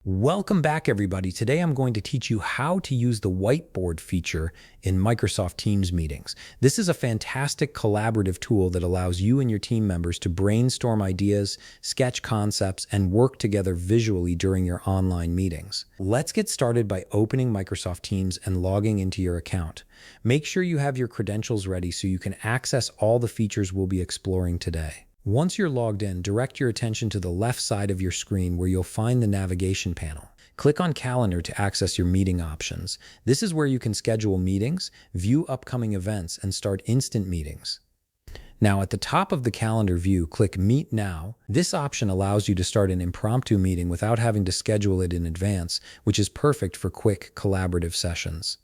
Welcome back, everybody. Today I'm going to teach you how to use the Whiteboard feature in Microsoft Teams meetings. This is a fantastic collaborative tool that allows you and your team members to brainstorm ideas, sketch concepts, and work together visually during your online meetings. Let's get started by opening Microsoft Teams and logging into your account. Make sure you have your credentials ready so you can access all the features we'll be exploring today. Once you're logged in, direct your attention to the left side of your screen where you'll find the navigation panel. Click on Calendar to access your meeting options. This is where you can schedule meetings, view upcoming events, and start instant meetings. Now, at the top of the calendar view, click Meet Now. This option allows you to start an impromptu meeting without having to schedule it in advance, which is perfect for quick, collaborative sessions.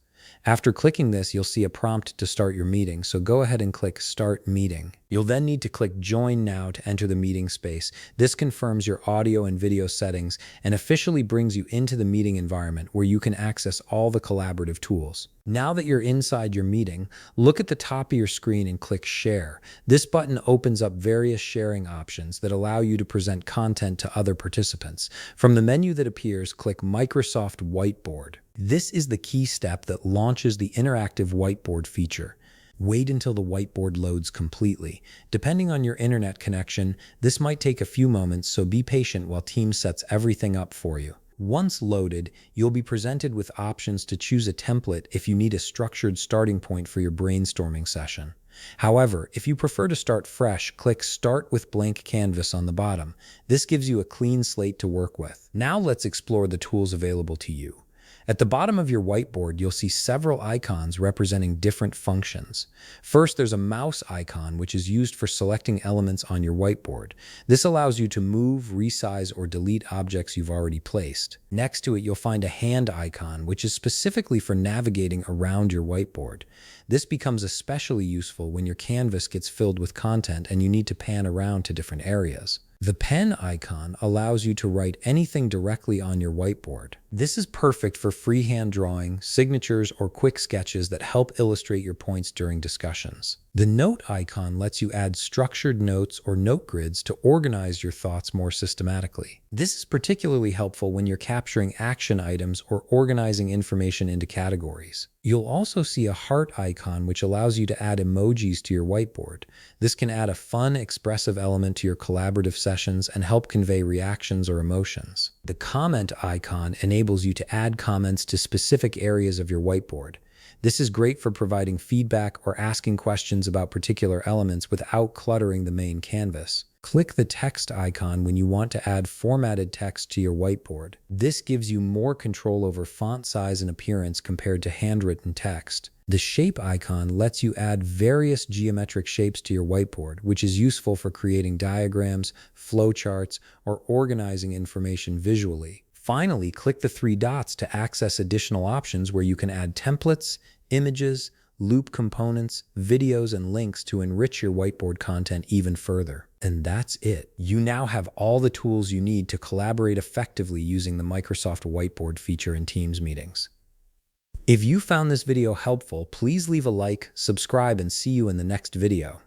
After clicking this, you'll see a prompt to start your meeting, so go ahead and click Start Meeting. You'll then need to click Join Now to enter the meeting space. This confirms your audio and video settings and officially brings you into the meeting environment where you can access all the collaborative tools. Now that you're inside your meeting, look at the top of your screen and click Share. This button opens up various sharing options that allow you to present content to other participants. From the menu that appears, click Microsoft Whiteboard. This is the key step that launches the interactive whiteboard feature. Wait until the whiteboard loads completely. Depending on your internet connection, this might take a few moments, so be patient while Teams sets everything up for you. Once loaded, you'll be presented with options to choose a template if you need a structured starting point for your brainstorming session. However, if you prefer to start fresh, click Start with Blank Canvas on the bottom. This gives you a clean slate to work with. Now let's explore the tools available to you. At the bottom of your whiteboard, you'll see several icons representing different functions. First, there's a mouse icon, which is used for selecting elements on your whiteboard. This allows you to move, resize, or delete objects you've already placed. Next to it, you'll find a hand icon, which is specifically for navigating around your whiteboard. This becomes especially useful when your canvas gets filled with content and you need to pan around to different areas. The pen icon allows you to write anything directly on your whiteboard. This is perfect for freehand drawing, signatures, or quick sketches that help illustrate your points during discussions. The note icon lets you add structured notes or note grids to organize your thoughts more systematically. This is particularly helpful when you're capturing action items or organizing information into categories. You'll also see a heart icon, which allows you to add emojis to your whiteboard. This can add a fun, expressive element to your collaborative sessions and help convey reactions or emotions. The comment icon enables you to add comments to specific areas of your whiteboard. This is great for providing feedback or asking questions about particular elements without cluttering the main canvas. Click the text icon when you want to add formatted text to your whiteboard. This gives you more control over font size and appearance compared to handwritten text. The shape icon lets you add various geometric shapes to your whiteboard, which is useful for creating diagrams, flowcharts, or organizing information visually. Finally, click the three dots to access additional options where you can add templates, images, loop components, videos, and links to enrich your whiteboard content even further. And that's it. You now have all the tools you need to collaborate effectively using the Microsoft Whiteboard feature in Teams meetings. If you found this video helpful, please leave a like, subscribe, and see you in the next video.